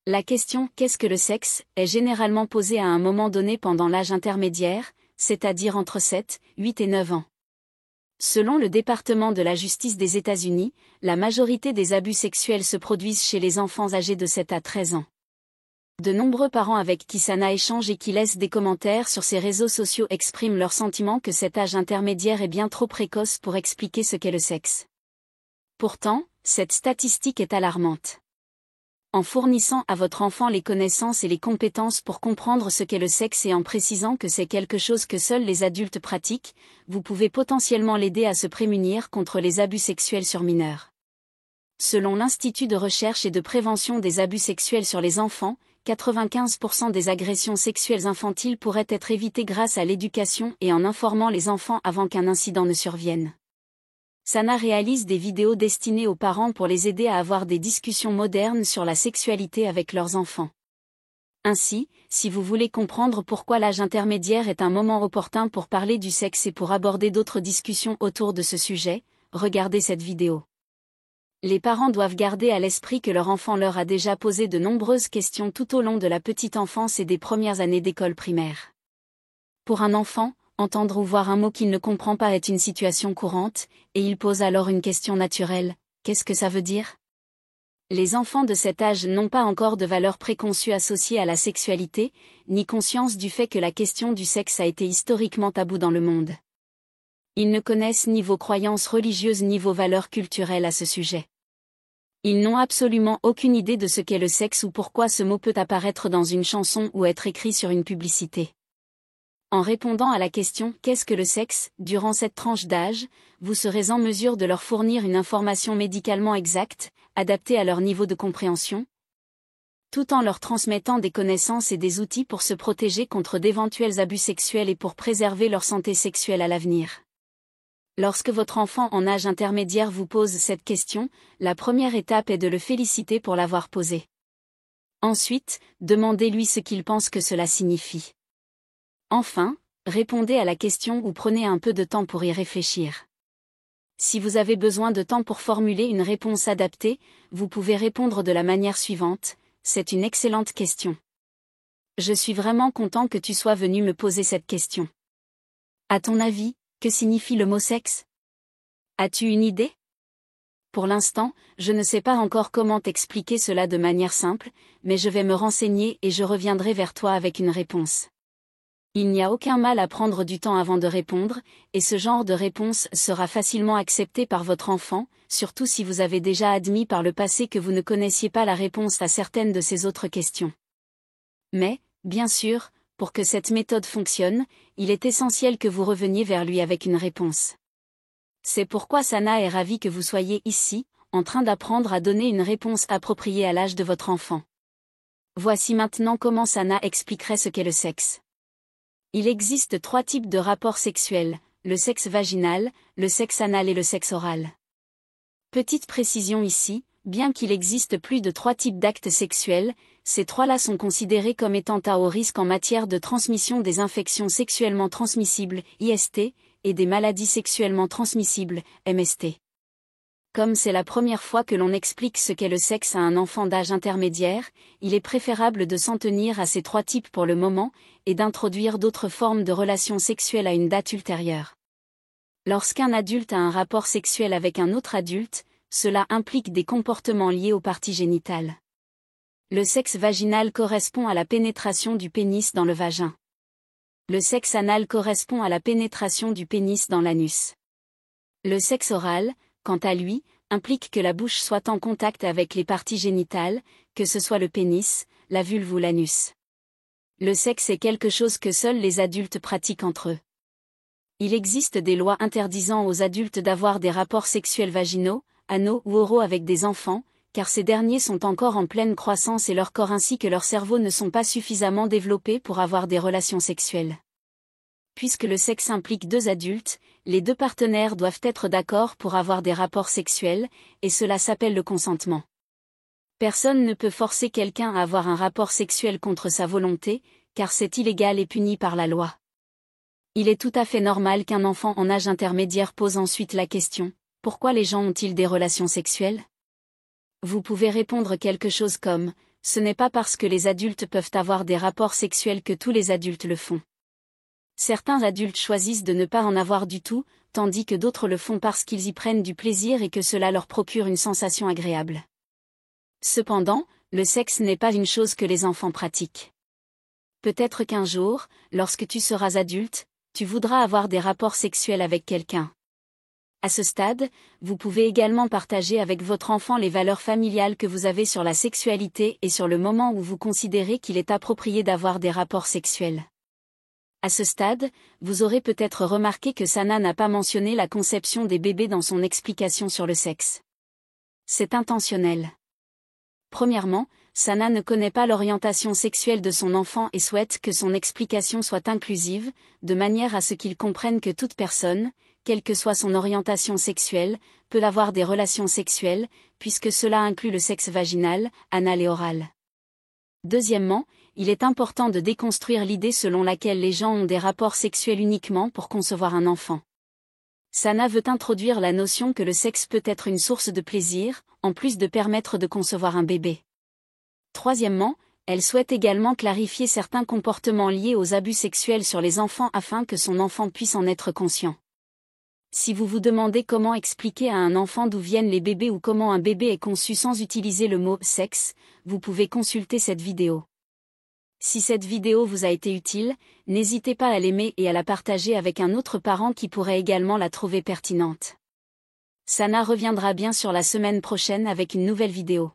La question « Qu'est-ce que le sexe ?» est généralement posée à un moment donné pendant l'âge intermédiaire, c'est-à-dire entre 7, 8 et 9 ans. Selon le département de la justice des États-Unis, la majorité des abus sexuels se produisent chez les enfants âgés de 7 à 13 ans. De nombreux parents avec qui Sana échange et qui laissent des commentaires sur ses réseaux sociaux expriment leur sentiment que cet âge intermédiaire est bien trop précoce pour expliquer ce qu'est le sexe. Pourtant, cette statistique est alarmante. En fournissant à votre enfant les connaissances et les compétences pour comprendre ce qu'est le sexe et en précisant que c'est quelque chose que seuls les adultes pratiquent, vous pouvez potentiellement l'aider à se prémunir contre les abus sexuels sur mineurs. Selon l'Institut de recherche et de prévention des abus sexuels sur les enfants, 95% des agressions sexuelles infantiles pourraient être évitées grâce à l'éducation et en informant les enfants avant qu'un incident ne survienne. Sana réalise des vidéos destinées aux parents pour les aider à avoir des discussions modernes sur la sexualité avec leurs enfants. Ainsi, si vous voulez comprendre pourquoi l'âge intermédiaire est un moment opportun pour parler du sexe et pour aborder d'autres discussions autour de ce sujet, regardez cette vidéo. Les parents doivent garder à l'esprit que leur enfant leur a déjà posé de nombreuses questions tout au long de la petite enfance et des premières années d'école primaire. Pour un enfant, entendre ou voir un mot qu'il ne comprend pas est une situation courante, et il pose alors une question naturelle, qu'est-ce que ça veut dire ? Les enfants de cet âge n'ont pas encore de valeurs préconçues associées à la sexualité, ni conscience du fait que la question du sexe a été historiquement taboue dans le monde. Ils ne connaissent ni vos croyances religieuses ni vos valeurs culturelles à ce sujet. Ils n'ont absolument aucune idée de ce qu'est le sexe ou pourquoi ce mot peut apparaître dans une chanson ou être écrit sur une publicité. En répondant à la question « Qu'est-ce que le sexe ?», durant cette tranche d'âge, vous serez en mesure de leur fournir une information médicalement exacte, adaptée à leur niveau de compréhension, tout en leur transmettant des connaissances et des outils pour se protéger contre d'éventuels abus sexuels et pour préserver leur santé sexuelle à l'avenir. Lorsque votre enfant en âge intermédiaire vous pose cette question, la première étape est de le féliciter pour l'avoir posée. Ensuite, demandez-lui ce qu'il pense que cela signifie. Enfin, répondez à la question ou prenez un peu de temps pour y réfléchir. Si vous avez besoin de temps pour formuler une réponse adaptée, vous pouvez répondre de la manière suivante, c'est une excellente question. Je suis vraiment content que tu sois venu me poser cette question. À ton avis, que signifie le mot sexe ? As-tu une idée ? Pour l'instant, je ne sais pas encore comment t'expliquer cela de manière simple, mais je vais me renseigner et je reviendrai vers toi avec une réponse. Il n'y a aucun mal à prendre du temps avant de répondre, et ce genre de réponse sera facilement accepté par votre enfant, surtout si vous avez déjà admis par le passé que vous ne connaissiez pas la réponse à certaines de ces autres questions. Mais, bien sûr, pour que cette méthode fonctionne, il est essentiel que vous reveniez vers lui avec une réponse. C'est pourquoi Sana est ravie que vous soyez ici, en train d'apprendre à donner une réponse appropriée à l'âge de votre enfant. Voici maintenant comment Sana expliquerait ce qu'est le sexe. Il existe 3 types de rapports sexuels, le sexe vaginal, le sexe anal et le sexe oral. Petite précision ici, bien qu'il existe plus de 3 types d'actes sexuels, ces 3-là sont considérés comme étant à haut risque en matière de transmission des infections sexuellement transmissibles, IST, et des maladies sexuellement transmissibles, MST. Comme c'est la première fois que l'on explique ce qu'est le sexe à un enfant d'âge intermédiaire, il est préférable de s'en tenir à ces 3 types pour le moment, et d'introduire d'autres formes de relations sexuelles à une date ultérieure. Lorsqu'un adulte a un rapport sexuel avec un autre adulte, cela implique des comportements liés aux parties génitales. Le sexe vaginal correspond à la pénétration du pénis dans le vagin. Le sexe anal correspond à la pénétration du pénis dans l'anus. Le sexe oral, quant à lui, implique que la bouche soit en contact avec les parties génitales, que ce soit le pénis, la vulve ou l'anus. Le sexe est quelque chose que seuls les adultes pratiquent entre eux. Il existe des lois interdisant aux adultes d'avoir des rapports sexuels vaginaux, anaux ou oraux avec des enfants, car ces derniers sont encore en pleine croissance et leur corps ainsi que leur cerveau ne sont pas suffisamment développés pour avoir des relations sexuelles. Puisque le sexe implique 2 adultes, les 2 partenaires doivent être d'accord pour avoir des rapports sexuels, et cela s'appelle le consentement. Personne ne peut forcer quelqu'un à avoir un rapport sexuel contre sa volonté, car c'est illégal et puni par la loi. Il est tout à fait normal qu'un enfant en âge intermédiaire pose ensuite la question, pourquoi les gens ont-ils des relations sexuelles ? Vous pouvez répondre quelque chose comme, ce n'est pas parce que les adultes peuvent avoir des rapports sexuels que tous les adultes le font. Certains adultes choisissent de ne pas en avoir du tout, tandis que d'autres le font parce qu'ils y prennent du plaisir et que cela leur procure une sensation agréable. Cependant, le sexe n'est pas une chose que les enfants pratiquent. Peut-être qu'un jour, lorsque tu seras adulte, tu voudras avoir des rapports sexuels avec quelqu'un. À ce stade, vous pouvez également partager avec votre enfant les valeurs familiales que vous avez sur la sexualité et sur le moment où vous considérez qu'il est approprié d'avoir des rapports sexuels. À ce stade, vous aurez peut-être remarqué que Sana n'a pas mentionné la conception des bébés dans son explication sur le sexe. C'est intentionnel. Premièrement, Sana ne connaît pas l'orientation sexuelle de son enfant et souhaite que son explication soit inclusive, de manière à ce qu'il comprenne que toute personne, quelle que soit son orientation sexuelle, peut avoir des relations sexuelles, puisque cela inclut le sexe vaginal, anal et oral. Deuxièmement, il est important de déconstruire l'idée selon laquelle les gens ont des rapports sexuels uniquement pour concevoir un enfant. Sana veut introduire la notion que le sexe peut être une source de plaisir, en plus de permettre de concevoir un bébé. Troisièmement, elle souhaite également clarifier certains comportements liés aux abus sexuels sur les enfants afin que son enfant puisse en être conscient. Si vous vous demandez comment expliquer à un enfant d'où viennent les bébés ou comment un bébé est conçu sans utiliser le mot « sexe », vous pouvez consulter cette vidéo. Si cette vidéo vous a été utile, n'hésitez pas à l'aimer et à la partager avec un autre parent qui pourrait également la trouver pertinente. Sana reviendra bien sûr la semaine prochaine avec une nouvelle vidéo.